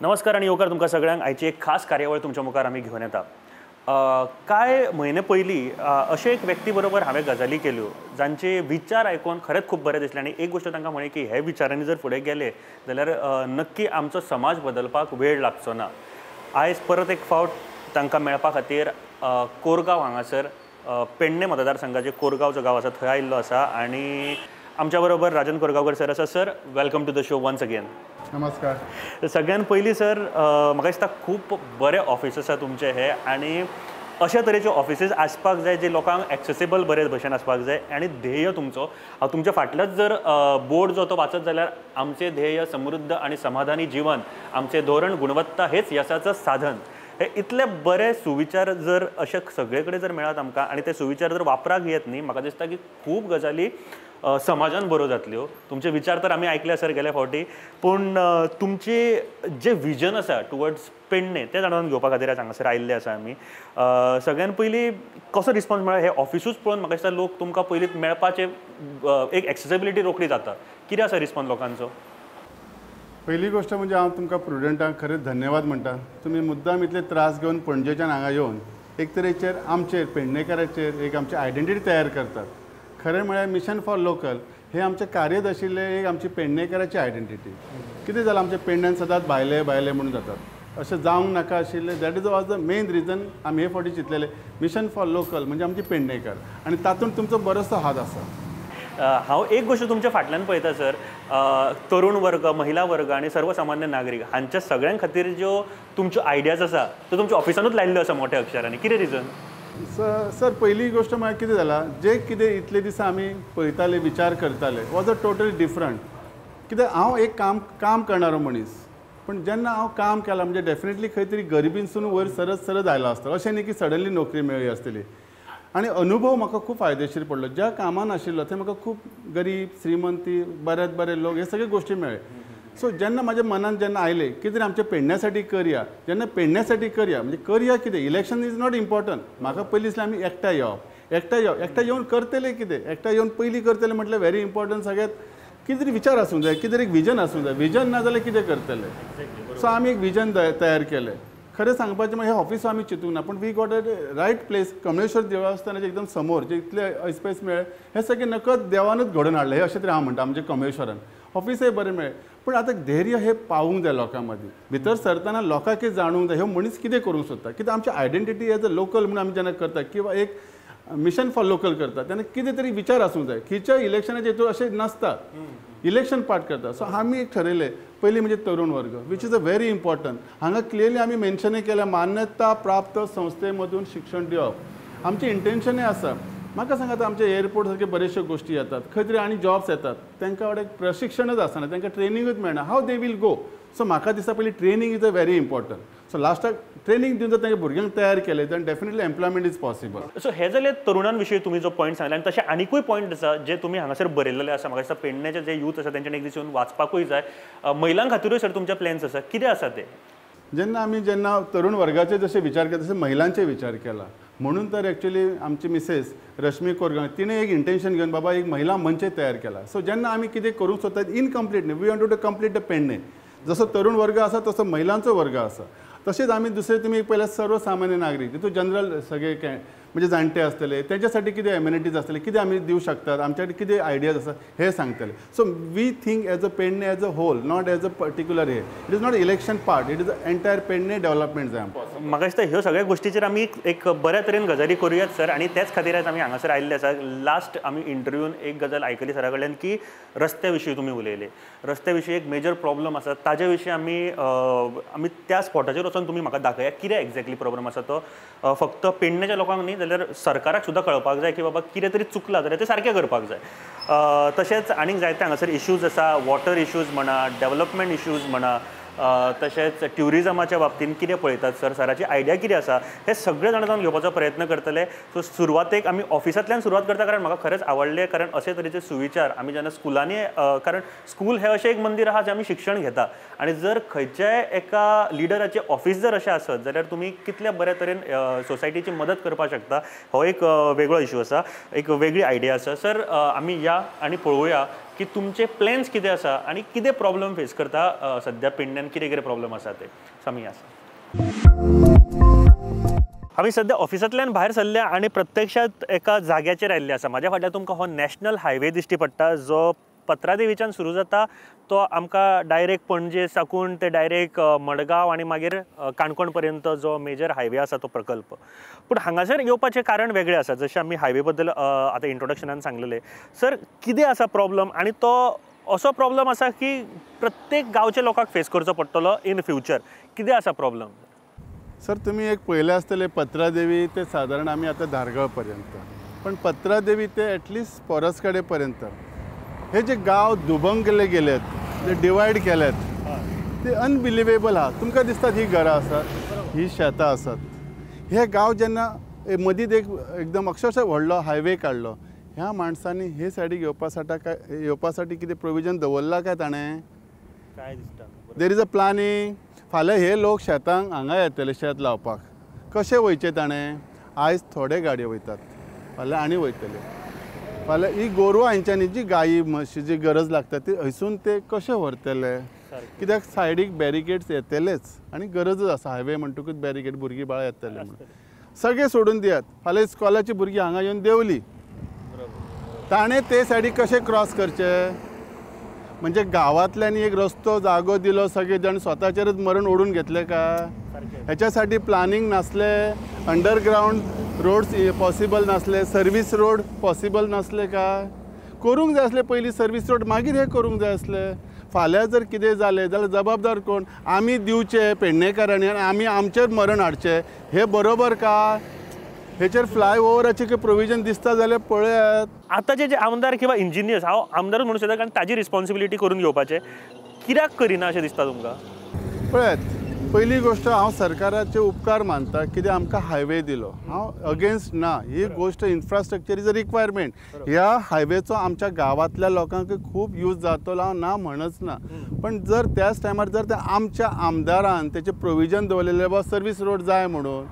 नमस्कार आणि येवकार तुमकां सगळ्यांक आयची एक खास कार्यावळ तुमच्या मुखार आमी घेवन येता। काय म्हयने पयलीं अशे एक व्यक्ती बरोबर हांवें गजाली केल्यो जांचे विचार आयकून खरेंच खूब बरें दिसलें आनी एक गोश्ट तांकां म्हळें की हे विचारांनी जर फुडें गेले जाल्यार नक्की आमचो समाज बदलपाक वेळ लागचो ना। आयज परत एक फावट तांकां मेळपा खातीर कोरगांव हांगासर पेडणे मतदारसंघाचे कोरगांव जो गांव आसा थंय आयिल्लो आसा आनी आमच्या बरोबर राजन कोरगांवकर सर आसा। Sir, welcome to the show once again. नमस्कार। सगळ्यात पयलीं सर म्हाका दिसता खूब बरे ऑफिस आसा तुमचे हे आनी अशा तरेचे ऑफिसीस आसपाक जाय जे लोकांक एक्सेसिबल बरे भशेन आसपाक जाय आनी ध्येय तुमचो हांव तुमच्या फाटल्याच जर बोर्ड जो तो वाचत जाल्यार आमचे ध्येय समृद्ध आणि समाधानी जीवन, आमचे धोरण गुणवत्ता हेच यशाचं साधन। हे इतले बरे सुविचार जर अशे सगळे कडेन जर मेळत आमकां आनी ते सुविचार जर वापराक येत न्ही, म्हाका दिसता की खूब गजाली समाजान बरो जातल्यो। तुमचे विचार तर आमी आयकले सर गेल्या फावटी, पूण तुमचे जे विजन आसा टुवर्ड्स पेडणे ते जाणून घेवपा खातीर हांगासर आयिल्ले आसा आमी। सगळ्यान पयलीं कसो रिस्पॉन्स मेळ्ळा? हे ऑफिसूच पळोवन म्हाका दिसता लोक तुमकां पयलींच मेळपाचे एक एक्सेसिबिलिटी रोखडी जाता। कितें आसा रिस्पॉन्स लोकांचो? पहिली गोष्ट म्हणजे हांव तुमकां प्रुडंटाक खरेंच धन्यवाद म्हणटा। तुमी मुद्दाम इतले त्रास घेवन पणजेच्यान हांगा येवन एक तरेचेर आमचेर पेडणेकाराचेर एक आमची आयडेंटिटी तयार करतात। खरें म्हळ्यार मिशन फॉर लोकल हे आमचे कार्यच आशिल्ले एक आमची पेडणेकाराची आयडेंटिटी। कितें जालां आमच्या पेडण्यान सदांच भायले भायले म्हणून जातात, अशें जावंक नाका आशिल्लें। That is was the main reason आमी हे फावटी चिंतलेले मिशन फॉर लोकल म्हणजे आमची पेडणेकार, आनी तातूंत तुमचो बरोसो हात आसा। हांव एक गोष्ट तुमच्या फाटल्यान पळयता सर, तरुण वर्ग, महिला वर्ग आणि सर्वसामान्य नागरीक हांच्या सगळ्यां खातीर ज्यो तुमच्यो आयडियाज आसा त्यो तुमच्या ऑफिसानूच लायिल्ल्यो आसा मोठ्या अक्षरांनी। कितें रिजन? सर पहिली गोष्ट म्हळ्यार कितें जालां, जे कितें इतले दीस आमी पळयताले विचार करताले वॉज अ टोटली डिफरंट। कित्याक हांव एक काम करणारो मनीस, पण जेन्ना हांव काम केलां म्हणजे डेफिनेटली खंय तरी गरिबीनसून वयर सरत सरत आयलो आसतलो, अशें न्ही की सडनली नोकरी मेळ्ळी आसतली। आनी अनुभव म्हाका खूब फायदेशीर पडलो। ज्या कामान आशिल्लो थंय म्हाका खूब गरीब, श्रीमंती, बऱ्यांत बरे लोक हे सगळे गोश्टी मेळ्ळे। सो जेन्ना म्हाज्या मनान जेन्ना आयले कितें आमच्या पेडण्यासाठी करया, जेन्ना पेडण्यासाठी करया म्हणजे करया कितें, इलेक्शन इज नॉट इम्पॉर्टंट। म्हाका पयलीं दिसलें आमी एकठांय येवप, एकठांय येवन करतले कितें, एकठांय येवन पयलीं करतले म्हटल्यार व्हेरी इम्पॉर्टंट। सगळ्यात कितें तरी विचार आसूंक जाय, कितें तरी एक विजन आसूंक जाय। विजन ना जाल्यार कितें करतले? सो आमी एक विजन तयार केलें। खरें सांगपाचें म्हणजे हे ऑफिस आमी चिंतूंक ना, पूण we got a right place. Kamaleshwar देवस्थानाच्या एकदम समोर जे इतले ऐसपैस मेळ्ळे हे सगळे नकळत देवानूच घडोवन हाडले हे अशें तरी हांव म्हणटा। आमच्या कमळेश्वरान ऑफिसय बरें मेळ्ळें, पूण आतां धैर्य हे पावूंक जाय लोकां मदीं। भितर सरतना लोकांक जाणूंक जाय ह्यो मनीस कितें करूंक सोदता, कित्याक आमची आयडेंटिटी एज अ लोकल म्हणून आमी जेन्ना करता किंवा एक मिशन फॉर लोकल करता तेन्ना कितें तरी विचार आसूंक जाय। खंयच्या इलेक्शनाचे हितून अशें नासता, इलेक्शन पार्ट करता। सो आमी एक ठरयलें पयलीं म्हणजे तरुण वर्ग which is a very important. हांगा क्लियरली आमी मेन्शनय केल्या मान्यता प्राप्त संस्थे मधून शिक्षण दिवप आमचें इंटेन्शनय आसा। म्हाका सांगात, आमचे एअरपोर्ट सारके बरेचशे गोश्टी येतात, खंय तरी आनी जॉब्स येतात, तांकां कडेन प्रशिक्षणच आसना, तांकां ट्रेनिंगूच मेळना, हाव दे वील गो। सो म्हाका दिसता पयलीं training is a very important. So लास्टाक ट्रेनिंग दिवन जर तांच्या भुरग्यांक तयार केलें then definitely employment is possible. So हे जाले तरुणां विशीं तुमी जो पॉयंट सांगला, आनी तशें आनीकूय पॉयंट आसा जे तुमी हांगासर बरयल्लेले आसा। म्हाका दिसता पेडण्याचे जे यूथ आसा तेंच्यांनी एक दीस येवन वाचपाकूय जाय। महिलां खातीरूय सर तुमचे प्लॅन्स आसा, कितें आसा ते? जेन्ना तरुण वर्गाचे जसे विचार केले तसे महिलांचे विचार केला। म्हणून तर ॲक्च्युली आमची मिसेस रश्मी कोरगांव तिने एक इंटेन्शन घेवन बाबा एक महिला मंच तयार केला। सो जेन्ना आमी कितें करूंक सोदतात इनकम्प्लीट न्ही, we want to complete the Pernem. जसो तरुण वर्ग आसा तसो महिलांचो वर्ग आसा। तसेच आमी दुसरे तुमी पयल्यार सर्वसामान्य नागरीक तितून जनरल सगळे म्हणजे जाणटे आसतले तेंच्यासाठी कितें एम्युनिटीज आसतले, कितें आमी दिवंक शकतात, आमच्या कडेन कितें आयडियाज आसा हे सांगतले। So we think as a Pedne as a whole, not as a particular हे। It is not election part, it is entire Pedne development जाय। म्हाका दिसता ह्यो सगळ्या गोश्टीचेर आमी एक बऱ्या तरेन गजाली करुयात सर, आनी त्याच खातीर आमी हांगासर आयिल्ले आसा। लास्ट आमी इंटरव्यून एक गजाल आयकली सरा कडल्यान की रस्त्या विशीं तुमी उलयले, रस्त्या विशीं एक मेजर प्रॉब्लम आसा, ताजे विशीं आमी त्या स्पॉटाचेर वचून तुमी म्हाका दाखया कितें एक्झॅक्टली प्रॉब्लम आसा तो। फक्त पेडण्याच्या लोकांक न्ही जाल्यार सरकाराक सुद्दां कळपाक जाय की बाबा कितें तरी चुकलां जाल्यार तें सारकें करपाक जाय। तशेंच आनीक जायते हांगासर इश्यूज आसा, वॉटर इश्यूज म्हणा, डेव्हलपमेंट इश्यूज म्हणा, तशेंच ट्युरिजमाच्या बाबतींत कितें पळयतात सर, सराची आयडिया कितें आसा, हे सगळे जाण जावन घेवपाचो प्रयत्न करतले। सो सुरवातेक आमी ऑफिसांतल्यान सुरवात करता, कारण म्हाका खरेंच आवडलें, कारण अशे तरेचे सुविचार आमी जेन्ना स्कुलांनी, कारण स्कूल हें अशें एक मंदीर आहा जें आमी शिक्षण घेता, आनी जर खंयच्याय एका लिडराचें ऑफिस जर अशें आसत जाल्यार तुमी कितल्या बऱ्या तरेन सोसायटीची मदत करपाक शकता, हो एक वेगळो इश्यू आसा, एक वेगळी आयडिया आसा। सर आमी या आनी पळोवया की तुमचे प्लॅन्स कितें आसा आनी कितें प्रॉब्लम फेस करता सद्या पेडण्यान कितें कितें प्रॉब्लम आसा ते आमी आसा आमी सद्या ऑफिसांतल्यान भायर सरल्या आनी प्रत्यक्षात एका जाग्याचेर आयिल्ले आसा म्हाज्या फाटल्यान तुमकां हो नॅशनल हायवे दिश्टी पडटा जो पत्रादेवीच्यान सुरू जाता तो आमकां डायरेक्ट पणजे साकून ते डायरेक्ट मडगांव आनी मागीर काणकोण पर्यंत जो मेजर हायवे आसा तो प्रकल्प पूण हांगासर येवपाचें कारण वेगळें आसा जशें आमी हायवे बद्दल आतां इंट्रोडक्शनान सांगलेलें सर कितें आसा प्रॉब्लम आनी तो असो प्रॉब्लम आसा की प्रत्येक गांवच्या लोकांक फेस करचो पडटलो इन फ्युचर कितें आसा प्रॉब्लम सर तुम्ही एक पळयलें आसतलें पत्रादेवी ते सादारण आमी आतां धारगांव पर्यंत पण पत्रादेवी ते एटलिस्ट परसकडे पर्यंत हे जे गांव दुबंगले गेलेत जे डिवायड केलेत ते अनबिलिवेबल आहा तुमकां दिसतात ही घरां आसात ही शेतां आसात हे गांव जेन्ना मदींच एकदम अक्षरशः व्हडलो हायवे काडलो ह्या माणसांनी हे सायडीक येवपासाठी कितें प्रोविजन दवरला काय ताणें काय दिसता देर इज अ प्लॅनिंग फाल्यां हे लोक शेतांक हांगा येतले शेत लावपाक कशें वयचें ताणें आयज थोडे गाडयो वयतात फाल्यां आनी वयतले फाल्यां ही गोरवां हांच्यांनी जी गायी म्हशीची गरज लागता ती हयसून ते कशें व्हरतले कित्याक सायडीक बॅरिकेड्स येतलेच आनी गरजच आसा हायवे म्हणटकूच बॅरिकेड भुरगीं बाळां येतले म्हणून सगळे सोडून दियात फाल्यां इस्कॉलाची भुरगीं हांगा येवन देंवली ताणें ते सायडीक कशें क्रॉस करचें म्हणजे गांवांतल्यानी एक रस्तो जागो दिलो सगळे जाण स्वताचेरच मरण ओडून घेतले काय ह्याच्यासाठी प्लॅनिंग नासले अंडरग्रावंड रोड्स पॉसिबल नासले सर्वीस रोड पॉसिबल नासले काय करूंक जाय आसले पयलीं सर्वीस रोड मागीर हे करूंक जाय आसले फाल्यां जर कितें जालें जाल्यार जबाबदार कोण आमी दिवचे पेडणेकारांनी आनी आमी आमचेर मरण हाडचें हे बरोबर काय हेचेर फ्लायओवराचें कितें प्रोविजन दिसता जाल्यार पळयात आतांचे जे आमदार किंवा इंजिनियर्स हांव आमदारूच म्हणूं शकता कारण ताजी रिस्पॉन्सिबिलिटी करून घेवपाचें कित्याक करिना अशें दिसता तुमकां पळयात पहिली गोष्ट हांव सरकाराचे उपकार मानता कित्याक आमकां हायवे दिलो हांव अगेन्स्ट ना ही गोष्ट इन्फ्रास्ट्रक्चर इज अ रिक्वायरमेंट ह्या हायवेचो आमच्या गांवांतल्या लोकांक खूब यूज जातलो हांव ना म्हणच ना पण जर त्याच टायमार जर ते आमच्या आमदारान तेचे प्रोविजन दवरलेले बा सर्वीस रोड जाय म्हणून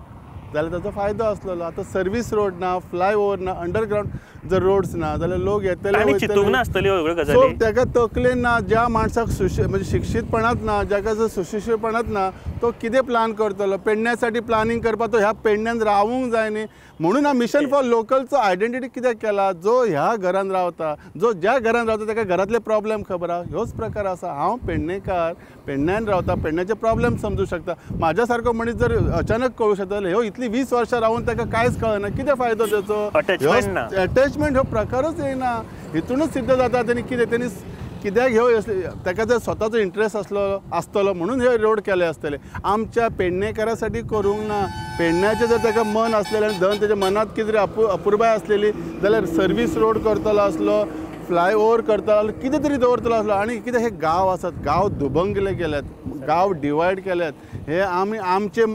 जाल्यार ताचो फायदो आसलेलो आतां सर्वीस रोड ना फ्लायओवर ना अंडरग्रावंड जर रोड्स ना जाल्यार लोक येतले सो ताका तकलेन ना ज्या माणसाक म्हणजे शिक्षीतपणाच ना जाका जर सुशिक्षीतपणाच ना तो कितें प्लॅन करतलो पेडण्यासाठी प्लॅनिंग करपाक तो ह्या पेडण्यान रावूंक जाय न्ही म्हणून हा मिशन फॉर लोकलचो आयडेंटिटी कित्याक केला जो ह्या घरान रावता जो ज्या घरान रावता ताका घरातले प्रॉब्लेम खबर आहा ह्योच प्रकार आसा हांव पेडणेकार पेडण्यान रावता पेडण्याचे प्रॉब्लेम समजूं शकता म्हाज्या सारको मनीस जर अचानक कळूं शकता ह्यो इतली 20 वर्सां रावून ताका कांयच कळना कितें फायदो त्याचो अटॅचमेंट हो प्रकारच येना हितूनच सिद्ध जाता तेणी कित्याक ह्यो ताका जर स्वताचो इंट्रस्ट आसतलो म्हणून हे रोड केले आसतले आमच्या पेडणेकारासाठी करूंक ना पेडण्याचें जर ताका मन आसलेलें आनी धन तेच्या मनांत कितें अपुरबाय आसलेली जाल्यार सर्वीस रोड करतलो आसलो फ्लायओवर करतलो कितें तरी दवरतलो आसलो आनी कितें हे गांव आसात गांव दुबंगले गेल्यात गांव डिवायड केल्यात हे आमी आमचे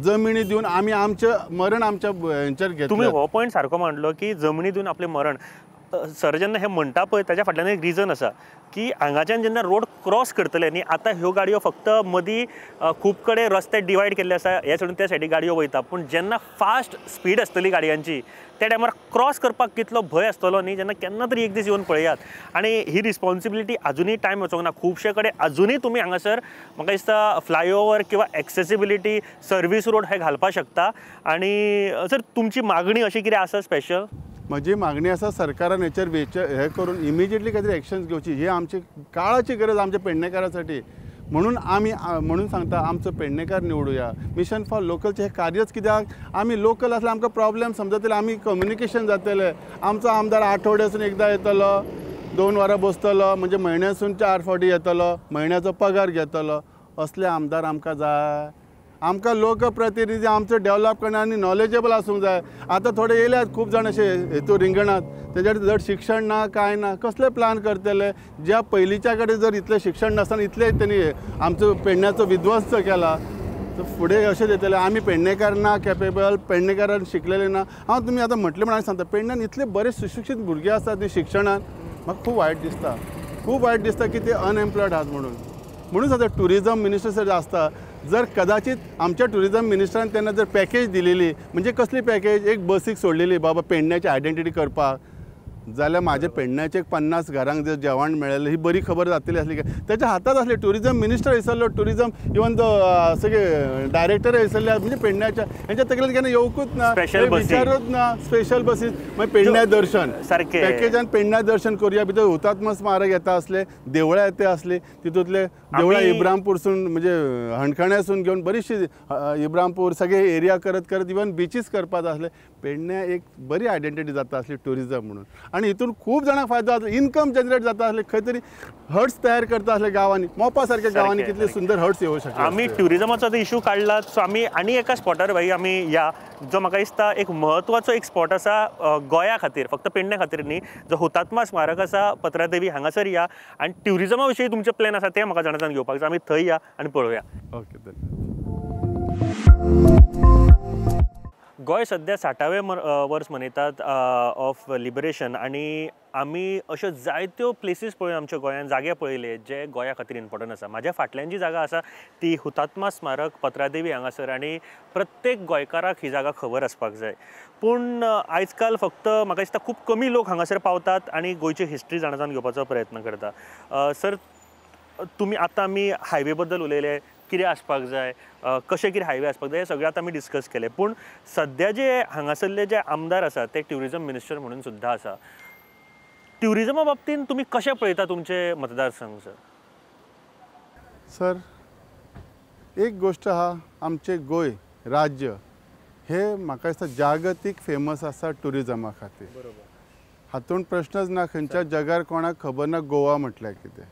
जमिनी दिवन आमी आमचें मरण आमच्या हेंचेर घेतलें तुमी हो पॉयंट सारको मांडलो की जमिनी दिवन आपलें मरण सर जेन्ना हे म्हणटा पळय ताच्या फाटल्यान एक रिजन आसा की हांगाच्यान जेन्ना रोड क्रॉस करतले न्ही आतां ह्यो गाडयो फक्त मदीं खूब कडेन रस्ते डिवायड केल्ले आसा हे सोडून त्या सायडीक गाडयो वयता पूण जेन्ना फास्ट स्पीड आसतली गाडयांची त्या टायमार क्रॉस करपाक कितलो भंय आसतलो न्ही जेन्ना केन्ना तरी एक दीस येवन पळयात आनी ही रिस्पॉन्सिबिलिटी अजुनूय टायम वचोंक ना खुबशे कडेन अजुनूय तुमी हांगासर म्हाका दिसता फ्लायओवर किंवा एक्सेसिबिलिटी सर्वीस रोड हे घालपाक शकता आनी सर तुमची मागणी अशी कितें आसा स्पेशल म्हजी मागणी आसा सरकारान हेचेर हे करून इमिजिएटली काहीतरी एक्शन्स घेवची ही आमची काळाची गरज आमच्या पेडणेकारासाठी म्हणून सांगता आमचो पेडणेकार निवडुया मिशन फॉर लोकलचे हे कार्यच कित्याक आमी लोकल आसल्यार आमकां प्रॉब्लेम समजतले आमी कम्युनिकेशन जातले आमचो आमदार आठवड्यासून एकदां येतलो 2 वरां बसतलो म्हणजे म्हयन्यासून 4 फावटी येतलो म्हयन्याचो पगार घेतलो असले आमदार आमकां जाय आमकां लोकप्रतिनिधी आमचो डेव्हलप करना आनी नॉलेजेबल आसूंक जाय आतां थोडे येयल्यात खूब जाण अशे हेतू रिंगणात तेजेर जर शिक्षण ना काय ना कसले प्लॅन करतले ज्या पयलींच्या कडेन जर इतलें शिक्षण नासतना इतले तेणी आमचो पेडण्याचो विध्वंस केला फुडें अशें येतले आमी पेडणेकार ना कॅपेबल पेडणेकारान शिकलेले ना हांव तुमी आतां म्हटलें म्हणून सांगता पेडण्यान इतले बरे सुशिक्षीत भुरगे आसात ती शिक्षणान म्हाका खूब वायट दिसता की ते अनएम्प्लॉयड आहात म्हणून आतां टुरिजम मिनिस्टर आसता जर कदाचित आमच्या टुरिजम मिनिस्टरान तेन्ना जर पॅकेज दिलेली म्हणजे कसली पॅकेज एक बसीक सोडलेली बाबा पेडण्याची आयडेंटिटी करपाक जाल्यार म्हाज्या पेडण्याचे 50 घरांक जर जेवण मेळ्ळें ही बरी खबर जातली आसली काय त्याच्या हातात असले टुरिजम मिनिस्टर येयसरलो टुरिजम इवन सगळे डायरेक्टर येयसरले म्हणजे पेडण्याच्या हेंच्या तकलेंत केन्ना येवकूच ना विचारूच ना स्पेशल बसीस मागीर पेडण्या दर्शन सारकें पॅकेजान पेडण्या दर्शन करुया भितर हुतात्मा स्मारक येता असले देवळां येता असले तितूंतले देवळां इब्रामपूरसून म्हणजे हणखण्यासून घेवन बरीचशी इब्रामपूर सगळे एरिया करत करत इवन बिचीस करपाक आसले पेडण्या एक बरी आयडेंटिटी जाता असली टुरिजम म्हणून आणि हितून खूब जाणांक फायदो जाता इनकम जनरेट जाता असले खंय तरी हट्स तयार करता असले गांवांनी मोपा सारख्या गांवांनी कितले सुंदर हट्स येवं शकता आमी ट्युरिजमाचो इशू काडला सो आमी आनी एका स्पॉटार भाई आमी या जो म्हाका दिसता एक म्हत्वाचो एक स्पॉट आसा गोंया खातीर फक्त पेडण्या खातीर न्ही जो हुतात्मा स्मारक आसा पत्रादेवी हांगासर या आनी ट्युरिजमा विशीं तुमचे प्लॅन आसा ते म्हाका जाणा घेवपाक जाय आमी थंय या आनी पळोवया ओके धन्यवाद गोंय सध्या 60वें वर्स मनयतात ऑफ लिबरेशन आनी आमी अश्यो जायत्यो प्लेसीस पळोवन आमच्या गोंयांत जागे पळयले जे गोंया खातीर इम्पॉर्टंट आसा म्हाज्या फाटल्यान जी जागा आसा ती हुतात्मा स्मारक पत्रादेवी हांगासर आनी प्रत्येक गोंयकाराक ही जागा खबर आसपाक जाय पूण आयज काल फक्त म्हाका दिसता खूब कमी लोक हांगासर पावतात आनी गोंयची हिस्ट्री जाणा घेवपाचो प्रयत्न करता सर तुमी आतां आमी हायवे बद्दल उलयले कितें आसपाक जाय कशें कितें हायवे आसपाक जाय हें सगळें आतां आमी डिस्कस केलें पूण सद्या जे हांगासरले जे आमदार आसा ते ट्युरिजम मिनिस्टर म्हणून सुद्दां आसा ट्युरिजमा बाबतींत तुमी कशें पळयता तुमचे मतदारसंघ सर एक गोष्ट आहा आमचे गोंय राज्य हे म्हाका दिसता जागतीक फेमस आसा ट्युरिजमा खातीर बरोबर हातूंत प्रश्नच ना खंयच्या जगार कोणाक खबर ना गोवा म्हटल्यार कितें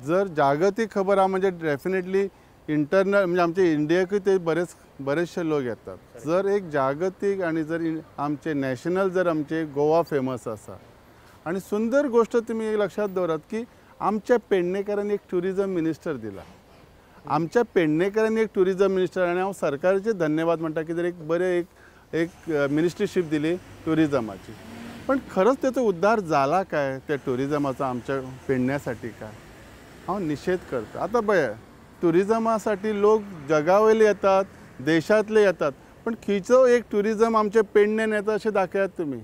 जर जागतीक खबर आहा म्हणजे डेफिनेटली इंटरनल म्हणजे आमचे इंडियेकूय ते बरेचशे लोक येतात जर एक जागतीक आणि जर आमचे नॅशनल जर आमचे गोवा फेमस आसा आणि सुंदर गोष्ट तुम्ही एक लक्षात दवरात की आमच्या पेडणेकरांनी एक टुरिजम मिनिस्टर दिला आमच्या पेडणेकरांनी एक टुरिजम मिनिस्टर आणि हांव सरकाराचे धन्यवाद म्हणटा कितें एक बरे एक मिनिस्ट्रीशीप दिली टुरिजमाची पण खरंच त्याचा उद्धार झाला काय त्या टुरिजमाचा आमच्या पेडण्यासाठी काय हांव निषेध करता आतां पळया टुरिजमासाठी लोक जगावयले येतात देशांतले येतात पण खंयचो एक टुरिजम आमचे पेडण्यान येता अशें दाखयात तुमी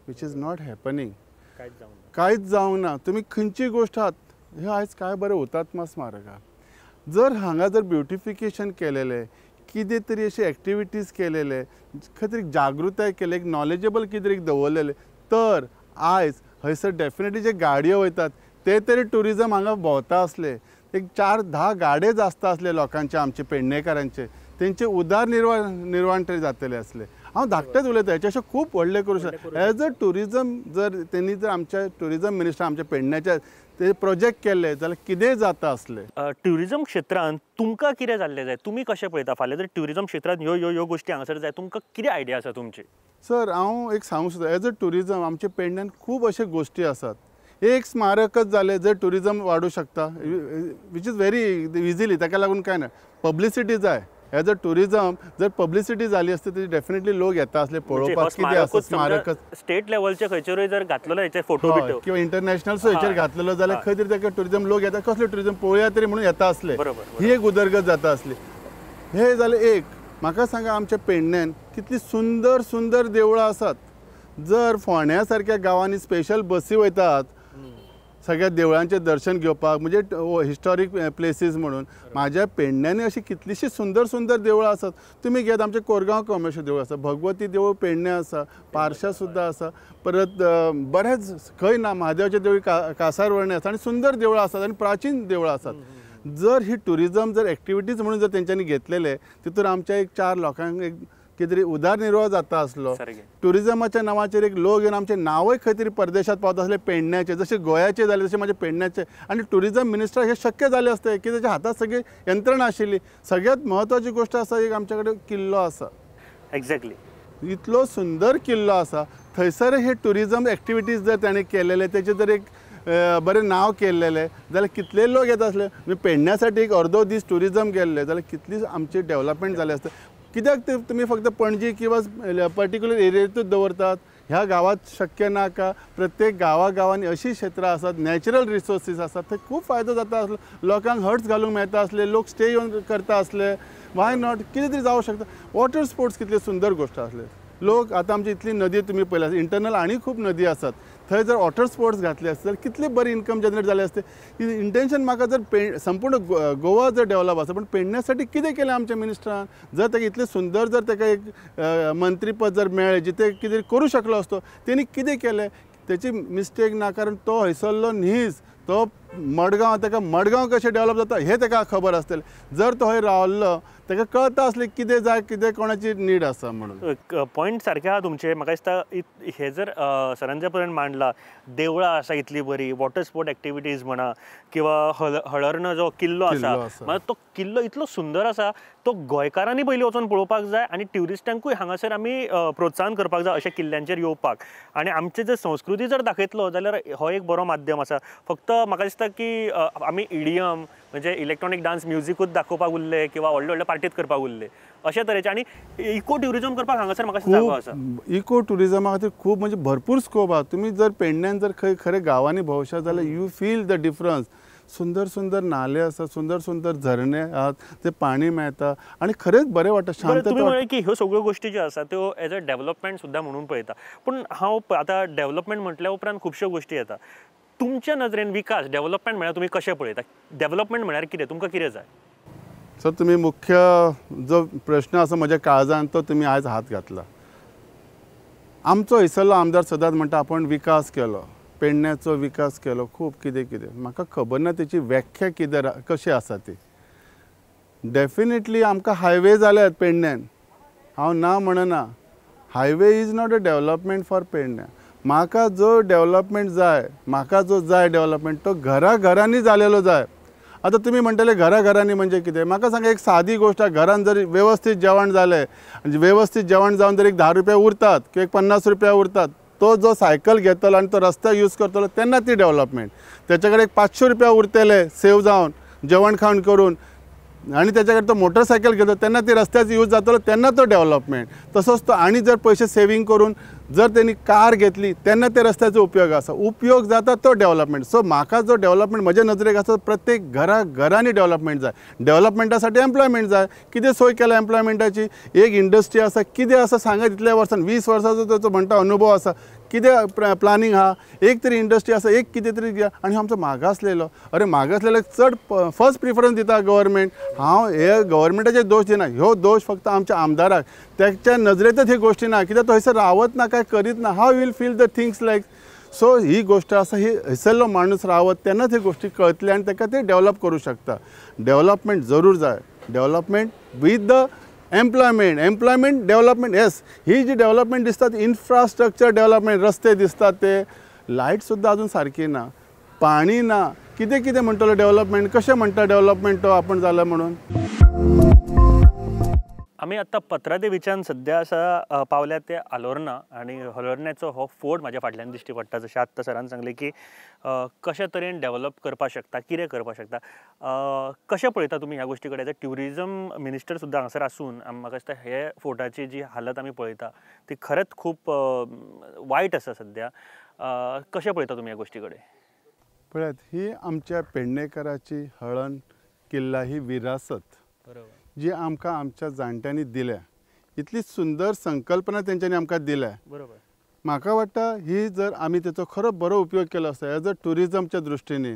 वीच इज नॉट हॅपनिंग कांयच जावंक ना तुमी खंयची गोश्ट आहात हे आयज काय बरें हुतात्मा स्मारक आहा जर हांगा जर ब्युटिफिकेशन केलेलें कितें तरी अशे एक्टिविटीज केलेले खंय तरी जागृताय केले एक नॉलेजेबल कितें तरी दवरलेले तर आयज हयसर डेफिनेटली जे गाडयो वयतात ते तरी टुरिजम हांगा भोंवता असले एक 4-10 गाडे आसता असले लोकांचे आमचे पेडणेकारांचे तेंचे उदारनिर्वाण तरी जातले असले हांव धाकटेच उलयता हेचे अशें खूब व्हडले करूं शकता एज अ टुरिजम जर तेणी जर आमच्या टुरिजम मिनिस्टर आमच्या पेडण्याच्या ते प्रोजेक्ट केले जाल्यार कितें जाता असले ट्युरिजम क्षेत्रांत तुमकां कितें जाल्लें जाय तुमी कशें पळयता फाल्यां जर ट्युरिजम क्षेत्रांत ह्यो गोश्टी हांगासर जाय तुमकां कितें आयडिया आसा तुमची सर हांव एक सांगूं सोदता एज अ टुरिजम आमच्या पेडण्यान खूब अशे गोश्टी आसात एक स्मारकच जालें जर टुरिजम वाडूं शकता वीच इज व्हेरी इजिली ताका लागून कांय ना पब्लिसिटी जाय एज अ टुरिजम जर पब्लिसिटी जाली असती तर डेफिनेटली लोक येता असले पळोवपाक कितें आसा स्मारकच स्टेट लेवलचे खंयचेरूय जर घातलेलो हेचे फोटो बिटो किंवा इंटरनॅशनल हेचेर घातलेलो जाल्यार खंय तरी ताका टुरिजम लोक येता कसले टुरिजम पळोवया तरी म्हणून येता असले ही एक उदरगत जाता असली हे जालें एक म्हाका सांगा आमच्या पेडण्यान कितली सुंदर सुंदर देवळां आसात जर फोंड्या सारक्या गांवांनी स्पेशल बसी वयतात सगळ्या देवळांचे दर्शन घेवपाक म्हणजे हिस्टॉरीक प्लेसीस म्हणून माझ्या पेडण्यांनी अशी कितलीशी सुंदर सुंदर देवळां आसात तुमी घेयात आमचे कोरगांव कॉमर्शियल देवूळ आसा भगवती देवूळ पेडण्या आसा पार्शा सुद्दां आसा परत बरेच खंय ना महादेवाचें देवूळ कासारवळणे आसा आनी सुंदर देवळां आसात आनी प्राचीन देवळां आसात जर ही टुरिजम जर एक्टिविटीज म्हणून जर तेंच्यांनी घेतलेले तितून आमच्या एक 4 लोकांक एक कितें तरी उदारनिर्वाह जाता आसलो टुरिजमाच्या नांवाचेर एक लोक येवन आमचे नांवय खंय तरी परदेशांत पावता आसले पेडण्याचे जशे गोंयाचे जाले तशे म्हाजे पेडण्याचे आनी टुरिजम मिनिस्टर हे शक्य जाले आसते की ताच्या हातात सगळी यंत्रणा आशिल्ली सगळ्यात म्हत्वाची गोष्ट आसा एक आमचे कडेन किल्लो आसा एक्झॅक्टली इतलो सुंदर किल्लो आसा थंयसर हे टुरिजम एक्टिविटीज जर ताणें केलेले तेचे जर एक बरें नांव केल्लेलें जाल्यार कितले लोक येता आसले म्हणजे पेडण्यासाठी एक अर्दो दीस टुरिजम गेल्ले जाल्यार कितली आमची डेव्हलपमेंट जाली आसता कित्याक ते तुमी फक्त पणजी किंवा पर्टिक्युलर एरियेतूच दवरतात ह्या गावात शक्य ना का प्रत्येक गांवांनी अशी क्षेत्रां आसात नॅचरल रिसोर्सीस आसात थंय खूब फायदो जाता आसलो लोकांक हट्स घालूंक मेळटा आसले लोक स्टे येवन करता आसले वाय नॉट कितें तरी जावं शकता वॉटर स्पोर्ट्स कितले सुंदर गोश्ट आसले लोक आतां आमची इतली नदी तुमी पळयल्या इंटरनल आनी खूब नदी आसात थंय जर वॉटर स्पोर्ट्स घातले आसत जाल्यार कितले बरी इन्कम जनरेट जाले असते इंटेन्शन म्हाका जर संपूर्ण गोवा जर डेव्हलप आसा पण पेडण्यासाठी कितें केलें आमच्या मिनिस्टरान जर ताका इतलें सुंदर जर ताका एक मंत्रीपद जर मेळ्ळें जिथे कितें करूं शकलो असतो तेणी कितें केलें त्याची मिस्टेक ना कारण तो हयसरलो न्हीज तो मडगांव ताका मडगांव कशें डेव्हलप जाता हें ताका खबर आसतलें जर तो हय रावल्लो ताका कळता आसलें कितें जाय कितें कोणाची नीड आसा म्हणून पॉयंट सारके आहा तुमचे म्हाका दिसता हे जर सरांच्या पर्यंत मांडला देवळां आसा इतली बरी वॉटर स्पोर्ट एक्टिविटीज म्हणा किंवा हळर्न जो किल्लो आसा म्हणजे तो किल्लो इतलो सुंदर आसा तो गोंयकारांनी पयलीं वचून पळोवपाक जाय आनी ट्युरिस्टांकूय हांगासर आमी प्रोत्साहन करपाक जाय अशा किल्ल्यांचेर येवपाक आनी आमचे जर संस्कृती जर दाखयतलो जाल्यार हो एक बरो माध्यम आसा फक्त म्हाका दिसता की आमी इडियम म्हणजे इलेक्ट्रॉनिक डान्स म्युझिकूच दाखोवपाक उरले किंवा व्हडले व्हडले पार्टीत करपाक उरले अशा तरेचे आनी इको ट्युरिजम करपाक हांगासर म्हाका जागो आसा इको ट्युरिजमा खातीर खूब म्हणजे भरपूर स्कोप आहा तुमी जर पेडण्यान जर खंय खरें गांवांनी भोंवशात जाल्यार यू फील द डिफरन्स सुंदर सुंदर नाले आसा सुंदर सुंदर झरणे आहात ते पाणी मेळटा आणि खरेंच बरें वाटता शांत तुम्ही म्हळें की ह्यो सगळ्यो गोष्टी ज्यो आसा त्यो एज अ डेव्हलपमेंट सुद्दां म्हणून पळयता पूण हांव आतां डेव्हलपमेंट म्हटल्या उपरांत खुबश्यो गोष्टी येता तुमच्या नजरेन विकास डेव्हलपमेंट म्हळ्यार तुमी कशें पळयता डेव्हलपमेंट म्हळ्यार कितें तुमकां कितें जाय सर तुम्ही मुख्य जो प्रश्न आसा म्हज्या काळजान तो तुम्ही आज हात घातला आमचो हयसरलो आमदार सदांच म्हणटा आपण विकास केलो पेडण्याचो विकास केलो खूब कितें कितें म्हाका खबर ना तेची व्याख्या कितें कशी आसा ती डेफिनेटली आमकां हायवे जाल्यात पेडण्यान हांव ना म्हणना highway is not a development for पेडण्यां म्हाका जो डेव्हलपमेंट जाय म्हाका जो जाय डेव्हलपमेंट तो घरा घरांनी जालेलो जाय आता तुम्ही म्हणटले घरा घरांनी म्हणजे कितें म्हाका सांगा एक सादी गोष्ट घरान जर व्यवस्थित जेवण जालें व्यवस्थित जेवण जावन जर एक 10 रुपया उरतात किंवा 50 रुपया उरतात तो जो सायकल घेतलो आणि तो रस्त्यार यूज करतलो तेन्ना ती डेव्हलपमेंट त्याच्या कडेन एक 500 रुपया उरतले सेव जावन जेवण खावन करून आणि त्याच्याकडे तो मोटरसायकल घेतो तेन्ना ती रस्त्याची यूज जातलो तेन्ना तो डेव्हलपमेंट तसोच तो आणि जर पैसे सेविंग करून जर त्यांनी कार घेतली तेन्ना ते रस्त्याचो उपयोग आसा उपयोग जाता तो डेव्हलपमेंट सो म्हाका जो डेव्हलपमेंट म्हज्या नजरेक आसा प्रत्येक घरांनी डेव्हलपमेंट जाय डेव्हलपमेंटासाठी एम्प्लॉयमेंट जाय कितें सोय केल्या एम्प्लॉयमेंटाची एक इंडस्ट्री आसा कितें आसा सांगा इतल्या वर्सान 20 वर्सांचो ताचो म्हणटा अनुभव आसा कितें प्लानिंग आहा एक तरी इंडस्ट्री आसा एक कितें तरी आनी आमचो मागासलेलो अरे मागासलेल्याक चड फर्स्ट प्रिफरन्स दिता गव्हर्मेंट हांव हे गव्हर्मेंटाचे दोश दिना ह्यो दोश फक्त आमच्या आमदाराक त्याच्या नजरेतच ही गोष्टी ना कित्याक तो हयसर रावत ना काय करीत ना how will feel the things like so ही गोष्ट आसा ही हयसरलो माणूस रावत तेन्नाच ही गोष्टी कळटली आनी ताका ते डेव्हलप करूं शकता डेव्हलपमेंट जरूर जाय development with the employment development yes ही जी डेव्हलपमेंट दिसतात इन्फ्रास्ट्रक्चर डेव्हलपमेंट रस्ते दिसतात ते लायट सुद्दां अजून सारकी ना पाणी ना कितें कितें म्हणटलो डेव्हलपमेंट कशें म्हणटा डेव्हलपमेंट तो आपण जाला म्हणून आमी आतां पत्रादेवीच्यान सद्या आसा पावल्या ते आलोर्ना आनी हलोर्ण्याचो हो फोर्ट म्हाज्या फाटल्यान दिश्टी पडटा जशें आत्तां सरान सांगलें की कशा तरेन डेव्हलप करपाक शकता कितें करपाक शकता कशें पळयता तुमी ह्या गोश्टी कडेन एज अ ट्युरिजम मिनिस्टर सुद्दां हांगासर आसून म्हाका दिसता हे फोर्टाची जी हालत आमी पळयता ती खरेंच खूब वायट आसा सद्या कशें पळयता तुमी ह्या गोश्टी कडेन पळयात ही आमच्या पेडणेकराची हळण किल्ला ही विरासत बरोबर जी आमकां आमच्या जाणट्यांनी दिल्या इतली सुंदर संकल्पना तेंच्यांनी आमकां दिल्या बरोबर म्हाका वाटता ही जर आमी तेचो खरो बरो उपयोग केलो आसता एज अ ट्युरिजमच्या दृश्टीने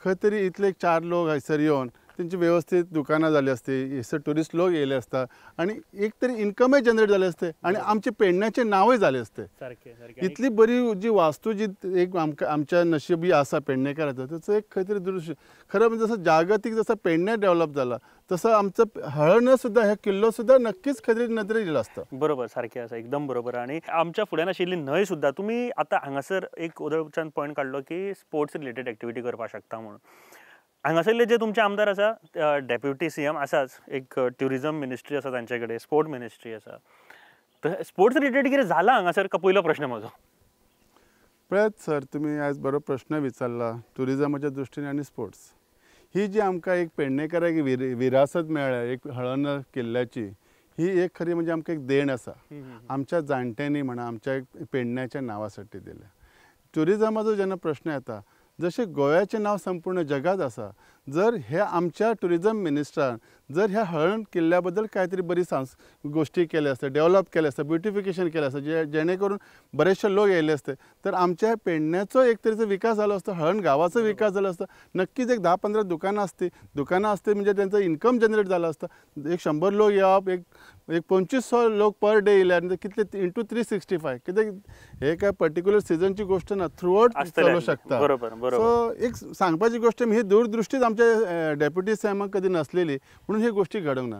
खंय तरी इतले 4 लोक हयसर येवन तेंची व्यवस्थित दुकानां जाली आसती हयसर ट्युरिस्ट लोक येयले आसता आनी एक तरी इन्कमय जनरेट जाले आसते आनी आमचे पेडण्याचें नांवय जालें आसतें सारकें इतली बरी जी वास्तू जी एक आमच्या नशिबी आसा पेडणेकाराचो तेचो एक खंय तरी दृश्य खरं म्हणजे जसं जागतीक जसं पेडणे डेव्हलप जाला तसं आमचं हळण सुद्दां हे किल्लो सुद्दां नक्कीच खंय तरी नदरेक येयलो आसता बरोबर सारकें आसा एकदम बरोबर आनी आमच्या फुड्यान आशिल्ली न्हंय सुद्दां तुमी आतां हांगासर एक उदरच्यान पॉयंट काडलो की स्पोर्ट्स रिलेटेड एक्टिविटी करपाक शकता म्हणून हांगासरले जे तुमचे आमदार आसा डेप्युटी CM आसाच एक ट्युरिजम मिनिस्ट्री आसा तांचे कडेन स्पोर्ट मिनिस्ट्री आसा तर स्पोर्ट्स रिलेटेड कितें जालां हांगासर पयलो प्रश्न म्हजो पळयात सर तुमी आयज बरो प्रश्न विचारला ट्युरिजमाच्या दृश्टीने आनी स्पोर्ट्स ही जी आमकां एक पेडणेकाराक विरासत मेळ्ळ्या एक हळण किल्ल्याची ही एक खरी म्हणजे आमकां एक देण आसा आमच्या जाणट्यांनी म्हणा आमच्या पेडण्याच्या नांवासाठी दिल्या ट्युरिजमाचो जेन्ना प्रश्न येता जशें गोंयाचें नांव संपूर्ण जगात आसा जर हे आमच्या टुरिझम मिनिस्टरान जर ह्या हळण किल्ल्या बद्दल काहीतरी बरी गोष्टी केल्या असत्या, डेव्हलप केल्या असत्या, ब्युटिफिकेशन केलं असतं, जेणेकरून बरेचसे लोक येयले असते, तर आमच्या पेडण्याचो एक तरीचो विकास झालो असतो, हळण गावाचो विकास झालो असतो. नक्कीच एक 10-15 दुकानं असते म्हणजे त्यांचं इन्कम जनरेट झालं असतं. एक 100 लोक येवप, एक 2500 लोक पर डे येयल्यार कितले इंटू 365, कित्याक हे काय पर्टिक्युलर सिजनची गोष्ट ना, थ्रूआउट चलू शकता. सो एक सांगपाची गोष्ट ही दूरदृष्टीच आमच्या डेप्युटी सीएमाक कधी नसलेली, म्हणून हे गोष्टी घडोंक ना.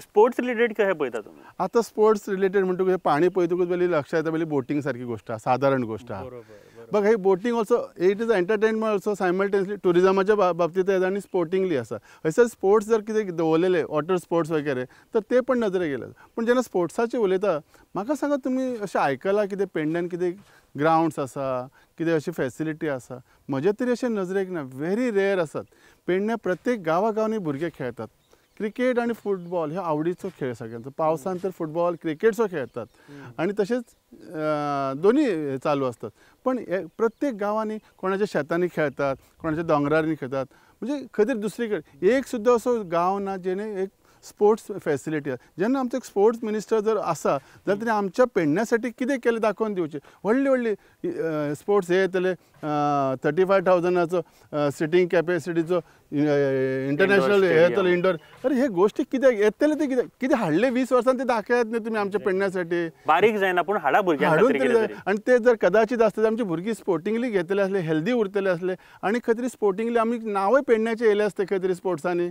स्पोर्ट्स रिलेटेड कशें पळयता तुमी? आता स्पोर्ट्स रिलेटेड म्हणटकूच पाणी पळयतकूच पयलीं लक्षात येता पयलीं बोटींग सारकी गोष्ट आहा, साधारण गोष्ट आहा. बघ हे boating also it is entertainment also simultaneously टुरिझमाच्या बाबतींत येता आनी स्पोर्टिंगली आसा. हयसर स्पोर्ट्स जर कितें दवरलेले वॉटर स्पोर्ट्स वगैरे तर ते पण नजरेक येयले. पण जेन्ना स्पोर्ट्साचें उलयता म्हाका सांगा तुमी अशें आयकलां कितें पेडण्यान कितें ग्रावंड्स आसा, कितें अशी फॅसिलिटी आसा? म्हजे तरी अशें नजरेक ना, व्हेरी रेअर आसात. पेडण्या प्रत्येक गांवागांवांनी भुरगे खेळटात. क्रिकेट आणि फुटबॉल हे आवडीचो खेळ सगळ्यांचो. पावसान तर फुटबॉल क्रिकेटचो खेळतात आणि तसेच दोन्ही चालू असतात. पण प्रत्येक गावांनी कोणाच्या शेतांनी खेळतात, कोणाच्या दोंगरांनी खेळतात. म्हणजे खंय तरी दुसरीकडे एक सुद्धा असो गांव ना जेणे एक स्पोर्ट्स फॅसिलिटी आसा. जेन्ना आमचो एक स्पोर्ट्स मिनिस्टर जर आसा जाल्यार ताणें आमच्या पेडण्यासाठी कितें केलें दाखोवन दिवचें. व्हडली स्पोर्ट्स हे येतले 35,000 सिटींग कॅपेसिटीचो इंटरनॅशनल हे येतलो इंडोर. अरे हे गोष्टी कित्याक येतले ते कितें हाडले 20 वर्सांनी ते दाखयात न्ही तुमी आमच्या पेडण्यासाठी. बारीक जायना पूण हाडा भुरग्यांक हाडून तरी जाय. आनी ते जर कदाचित आसता आमची भुरगीं स्पोर्टिंगली घेतले असले, हेल्दी उरतले असले आनी खंय तरी स्पोर्टिंगली आमी नांवय पेडण्याचें येयलें असतें खंय तरी स्पोर्ट्सांनी.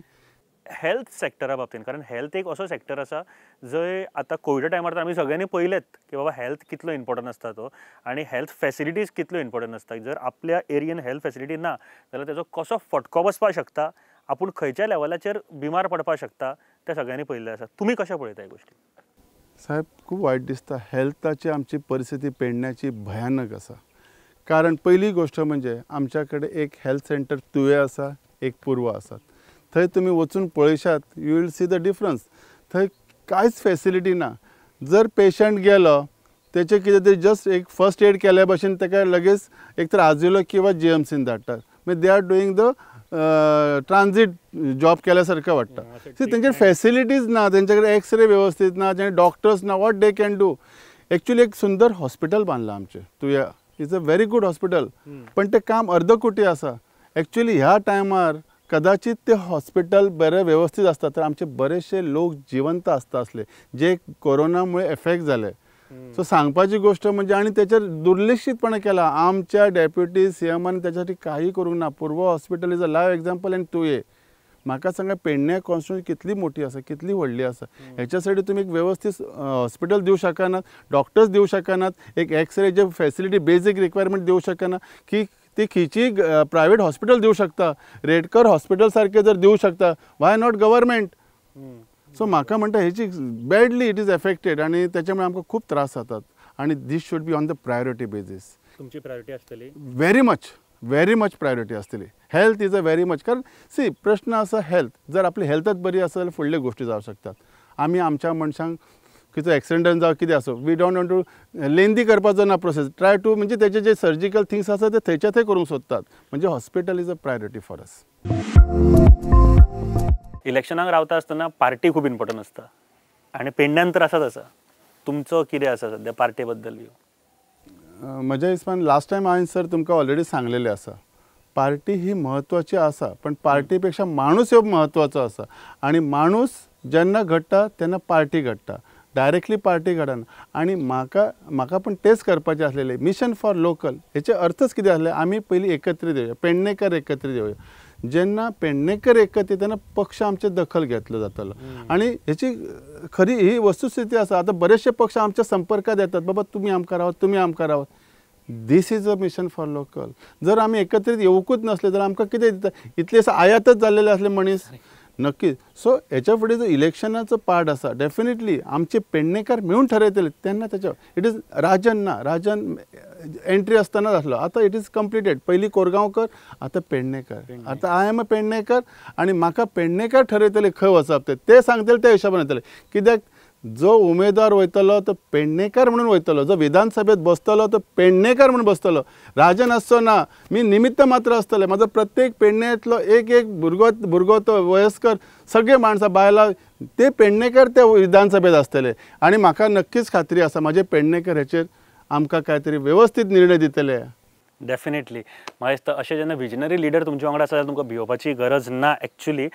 हेल्थ सेक्टरा बाबतींत, कारण हेल्थ एक असो सेक्टर आसा जंय आतां कोविडा टायमार आमी सगळ्यांनी पळयलेत की बाबा हेल्थ कितलो इम्पॉर्टंट आसता तो आनी हेल्थ फॅसिलिटीज कितल्यो इम्पॉर्टंट आसता. जर आपल्या एरियेन हेल्थ फॅसिलिटी ना जाल्यार तेजो कसो फटको बसपाक शकता, आपूण खंयच्या लेवलाचेर बिमार पडपाक शकता, ते सगळ्यांनी पळयल्लें आसा. तुमी कशें पळयता ह्या गोष्टी? साहेब खूब वायट दिसता. हेल्थाची आमची परिस्थिती पेडण्याची भयानक आसा. कारण पहिली गोष्ट म्हणजे आमच्या कडेन एक हेल्थ सेंटर तुवें आसा, एक पूर्व आसात. थंय तुमी वचून पळयशात you will see the difference. थंय कांयच फॅसिलिटी ना. जर पेशंट गेलो तेचे कितें तरी जस्ट एक फर्स्ट एड केल्या भशेन ताका लगेच एक तर आजिलो किंवा जीएमसीन धाडटात. म्हणजे they are doing the transit job केल्यासारखं वाटतं. सी तेंचेर फॅसिलिटीज ना, तेंच्याकडे एक्सरे व्यवस्थित ना, तेंचे डॉक्टर्स ना. What they can do. Actually एक सुंदर हॉस्पिटल बांदलां आमचें तुया. Is a very good hospital. पण ते काम अर्दकुटी आसा. एक्चुअली ह्या टायमार कदाचित ते हॉस्पिटल बरे व्यवस्थित असता तर आमचे बरेचसे लोक जिवंत आसता असले जे कोरोनामुळे एफेक्ट झाले. सो सांगपाची गोष्ट म्हणजे आणि त्याच्यावर दुर्लक्षितपणे केला आमच्या डेप्युटी सीएमान. त्याच्यासाठी काही करूंक ना. पूर्व hospital is a live example and तुये. म्हाका सांगा पेडण्या कॉन्स्टिट्युएन्सी कितली मोठी आसा, कितली व्हडली आसा. ह्याच्यासाठी तुम्ही एक व्यवस्थित हॉस्पिटल दिवं शकनात, डॉक्टर्स दिवं शकनात, एक एक्सरे जे फॅसिलिटी बेसिक रिक्वायरमेंट दिवं शकना की ती खिची प्रायव्हेट हॉस्पिटल देऊ शकता. रेडकर हॉस्पिटल सारखे जर देऊ शकता, वाय नॉट गव्हर्नमेंट. सो म्हाका म्हणटा हेची बॅडली इट इज एफेक्टेड आणि त्याच्यामुळे आमकां खूप त्रास जातात आणि this should be on the priority basis. तुमची प्रायोरिटी आसतली व्हेरी मच प्रायोरिटी आसतली. Health is a very much. कारण सी प्रश्न असा हेल्थ जर आपली हेल्थच बरी आसा जाल्यार फुडल्यो गोष्टी जावं शकतात. आमी आमच्या मनशांक कितें एक्सिडेंट जावं कितें आसूं वी डोंट वॉन्ट टू लेंदी करपाचो ना प्रोसेस. ट्राय टू म्हणजे तेचे जे सर्जिकल थिंग्स आसा ते थंयच्या थंय करूंक सोदतात. म्हणजे hospital is a priority for us. इलेक्शनाक रावता आसतना पार्टी खूब इम्पॉर्टंट आसता आनी पेडण्यान तर आसाच आसा. तुमचो कितें आसा सद्या पार्टी बद्दल व्यू? म्हज्या हिसपान लास्ट टायम हांवें सर तुमकां ऑलरेडी सांगलेलें आसा. पार्टी ही म्हत्वाची आसा पण पार्टीपेक्षा माणूस हो म्हत्वाचो आसा. आणि माणूस जेन्ना घडटा तेन्ना पार्टी घडटा. डायरेक्टली पार्टी घडना. आणि म्हाका पण तेच करपाचें आसलेलें मिशन फॉर लोकल. हेचे अर्थच कितें आसलें आमी पयलीं एकत्रीत येवया, पेडणेकर एकत्रीत येवया. जेन्ना पेडणेकर एकत्रीत तेन्ना पक्ष आमचे दखल घेतलो जातालो. आणि हेची खरी ही वस्तुस्थिती आसा. आता बरेचशे पक्ष आमच्या संपर्कात येतात, बाबा तुम्ही आमकां रावत, तुम्ही आमकां रावत. This is a mission for local. जर आमी एकत्रीत येवकूच नसले जाल्यार आमकां कितें दिता? इतले आयातच जाल्लेले असले मनीस नक्कीच. सो हेच्या फुडें जो इलेक्शनाचो पार्ट आसा डेफिनेटली आमचे पेडणेकार मेळून ठरयतले तेन्ना त्याच्या इट इज राजन एंट्री आसतना जातलो. आतां इट इज कंप्लिटेड. पयलीं कोरगांवकर, आतां पेडणेकर. आतां आय एम अ पेडणेकर आणि म्हाका पेडणेकार ठरयतले खंय वचप ते सांगतले त्या हिशोबान येतले. कित्याक जो उमेदवार वयतलो तो पेडणेकर म्हणून वयतलो, जो विधानसभेत बसतलो तो पेडणेकर म्हणून बसतलो, राजन आसचो ना, मी निमित्त मात्र आसतले. माझो प्रत्येक पेडणेंतलो एक एक भुरगो तो वयस्कर सगळे माणसां बायलां ते पेडणेकर ते विधानसभेत आसतले. आनी म्हाका नक्कीच खात्री आसा माझे पेडणेकर हेचेर आमकां काय तरी व्यवस्थित निर्णय दितले. डेफिनेटली म्हाका दिसता अशें जेन्ना विजनरी लिडर तुमचे वांगडा आसा जाल्यार तुमकां भिवपाची गरज ना एक्चुली.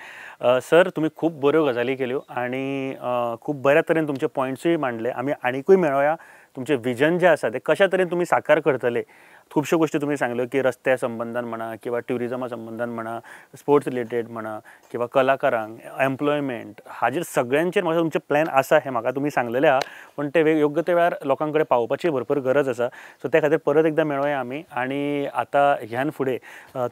सर तुमी खूब बऱ्यो गजाली केल्यो आनी खूब बऱ्या तरेन तुमचे पॉयंट्सूय मांडले. आमी आनीकूय मेळोया. तुमचे विजन जे आसा ते कशा तरेन तुमी साकार करतले. खुबश्यो गोश्टी तुमी सांगल्यो की रस्त्या संबंधान म्हणा किंवा ट्युरिजमा संबंधान म्हणा, स्पोर्ट्स रिलेटेड म्हणा किंवा कलाकारांक एम्प्लॉयमेंट हाजेर सगळ्यांचेर म्हाका तुमचे प्लॅन आसा हे म्हाका तुमी सांगलेले आहा. पण ते योग्य त्या वेळार लोकां कडेन पावोवपाची भरपूर गरज आसा. सो त्या खातीर परत एकदां मेळोया आमी. आनी आतां ह्यान फुडें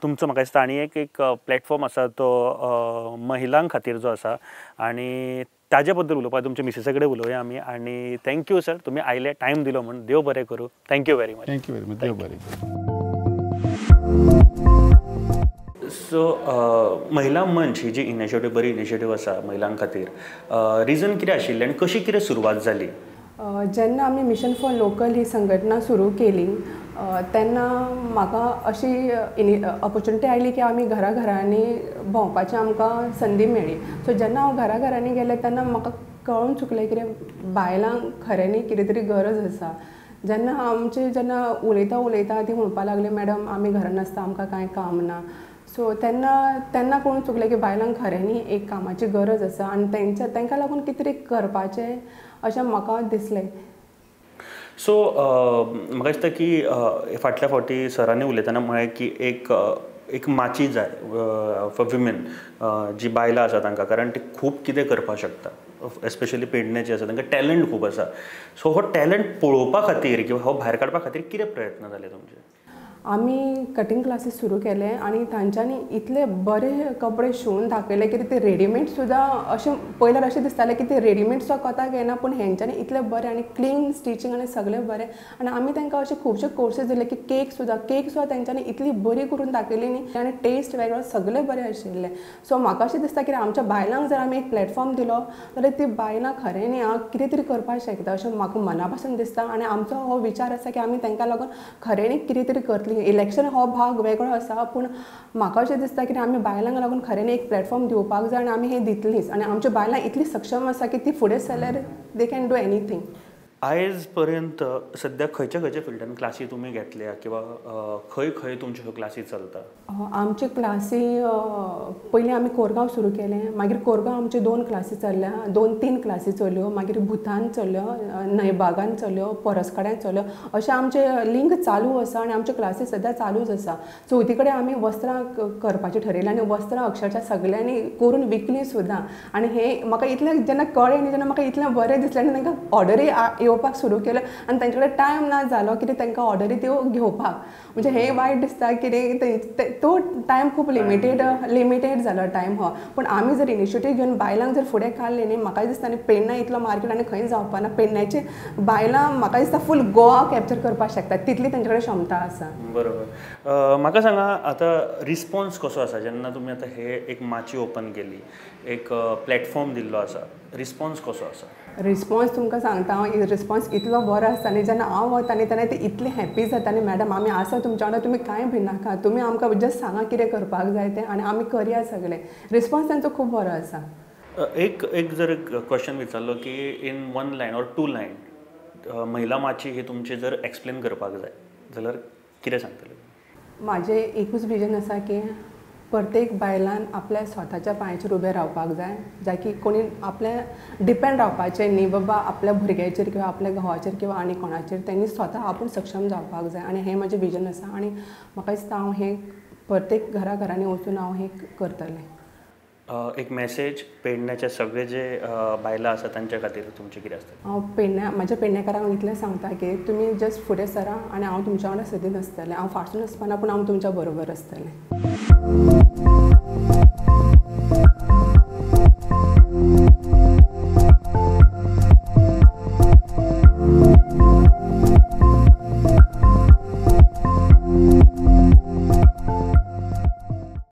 तुमचो म्हाका दिसता आनी एक प्लॅटफॉर्म आसा तो महिलां खातीर जो आसा आनी ताजे बद्दल उलोवपाक तुमच्या मिसेसा कडेन उलोवया आमी. आनी थँक्यू सर तुमी आयले, टायम दिलो म्हण. देव बरें करूं. Thank you very much. Thank you very much. देव बरें करूं. सो महिला मंच ही जी इनिशिएटीव बरी इनिशिएटीव आसा महिलां खातीर, रिजन कितें आशिल्लें आनी कशी कितें सुरवात जाली? जेन्ना आमी मिशन फॉर लोकल ही संघटना सुरू केली तेन्ना म्हाका अशी ऑपॉर्च्युनिटी आयली की आमी घराघरांनी भोंवपाची आमकां संदी मेळ्ळी. सो जेन्ना हांव घराघरांनी गेलें तेन्ना म्हाका कळून चुकलें कितें बायलांक खऱ्यांनी कितें तरी गरज आसा. जेन्ना उलयता ती म्हणपाक लागली मॅडम आमी घरान आसता आमकां कांय काम ना. सो तेन्ना कळून चुकलें की बायलांक खऱ्यांनी एक कामाची गरज आसा आनी तांकां लागून कितें तरी करपाचें अशें म्हाका दिसलें. सो म्हाका दिसता की फाटल्या फावटी सरांनी उलयतना म्हळें की एक माची जाय फॉर विमेन, जी बायलां आसा तांकां, कारण ती खूब कितें करपाक शकता. एस्पेशली पेडणे जे आसा तांकां टॅलंट खूब आसा. सो हो टॅलंट पळोवपा खातीर किंवा हो भायर काडपा खातीर कितें प्रयत्न जाले तुमचे? आमी कटिंग क्लासीस सुरू केले आनी तांच्यांनी इतले बरे कपडे शिवून दाखयले की ते रेडीमेड सुद्दां अशें पयल्यार अशें दिसतालें की ते रेडीमेडचो कोताक येना, पूण हेंच्यांनी इतले बरे आनी क्लीन स्टिचींग आनी सगळें बरें. आनी आमी तांकां अशे खुबशे कोर्सीस दिले की केक सुद्दां तेंच्यांनी इतली बरी करून दाखयली न्ही आनी टेस्ट वेगळो सगळें बरें आशिल्लें. सो म्हाका अशें दिसता की आमच्या बायलांक जर आमी एक प्लॅटफॉर्म दिलो जाल्यार ती बायलां खऱ्यांनी कितें तरी करपाक शकता अशें म्हाका मना पासून दिसता. आनी आमचो हो विचार आसा की आमी तांकां लागून खऱ्यांनी कितें तरी करतली. इलेक्शन हो भाग वेगळो आसा, पूण म्हाका अशें दिसता की आमी बायलांक लागून खऱ्यांनी एक प्लॅटफॉर्म दिवपाक जाय आनी आमी हें दितलींच. आनी आमच्या बायलां इतली सक्षम आसा की ती फुडें सरल्यार दे कॅन डू एनीथींग. आयज पर्यंत सद्या खंयच्या फिल्डान क्लासी तुमी घेतल्या किंवा खंय तुमच्यो ह्यो क्लासी चलता? आमचे क्लासी पयलीं आमी कोरगांव सुरू केलें, मागीर कोरगांव आमचे 2 क्लासी चल्ल्या, 2-3 क्लासी चल्यो, मागीर भुतान चल्यो, नयबागान चल्यो, परसकड्यान चल्यो. अशें आमचे लिंक चालू आसा आनी आमचे क्लासी सद्या चालूच आसा. चवथी कडेन आमी वस्त्रां करपाचें ठरयलें आनी वस्त्रां अक्षरशा सगळ्यांनी करून विकलीं सुद्दां. आनी हें म्हाका इतलें जेन्ना कळ्ळें न्ही तेन्ना म्हाका इतलें बरें दिसलें आनी तांकां ऑर्डरी येवपाक सुरू केल्यो आनी तांचे कडेन टायम ना जालो कितें तांकां ऑर्डरी त्यो घेवपाक. म्हणजे हें वायट दिसता कितें तो टायम खूब लिमिटेड जालो टायम हो. पूण आमी जर इनिशिएटीव घेवन बायलांक जर फुडें काडलें न्ही म्हाका दिसता आनी पेडण्यां इतलो मार्केट आनी खंय जावपा ना. पेडण्याचे बायलां म्हाका दिसता फूल गोवा कॅप्चर करपाक शकता तितली तांचे कडेन क्षमता आसा. बरोबर. म्हाका सांगा आतां रिस्पॉन्स कसो आसा जेन्ना तुमी आतां हे एक माची ओपन केली, एक प्लॅटफॉर्म दिल्लो आसा, रिस्पॉन्स कसो आसा? रिस्पॉन्स तुमकां सांगता हांव रिस्पॉन्स इतलो बरो आसता न्ही जेन्ना हांव वता न्ही तेन्ना ते इतले हॅप्पी जाता न्ही मॅडम आमी आसा तुमच्या वांगडा, तुमी कांय भिनाका, तुमी आमकां जस्ट सांगा कितें करपाक जाय तें आनी आमी करया सगळें. रिस्पॉन्स तांचो खूब बरो आसा. एक जर क्वेश्चन विचारलो की इन 1 लायन ऑर 2 लायन महिला माची ही तुमची जर एक्सप्लेन करपाक जाय जाल्यार कितें सांगतले? म्हाजें एकूच विजन आसा की प्रत्येक बायलान आपल्या स्वताच्या पांयाचेर उबें रावपाक जाय, ज्या की कोणी आपल्या डिपेंड रावपाचें न्ही बाबा आपल्या भुरग्याचेर किंवा आपल्या घोवाचेर किंवा आनी कोणाचेर. तेंणी स्वता आपूण सक्षम जावपाक जाय आनी हें म्हजें विजन आसा. आनी म्हाका दिसता हांव हें प्रत्येक घराघरांनी वचून हांव हें करतलें. एक मेसेज पेडण्याचे सगळे जे बायलां आसा तांच्या खातीर तुमचें कितें आसता? हांव म्हाज्या पेडणेकारांक इतलें सांगता की तुमी जस्ट फुडें सरा आनी हांव तुमच्या वांगडा सदींच आसतलें. हांव फाटसून आसपाना पूण हांव तुमच्या बरोबर आसतलें.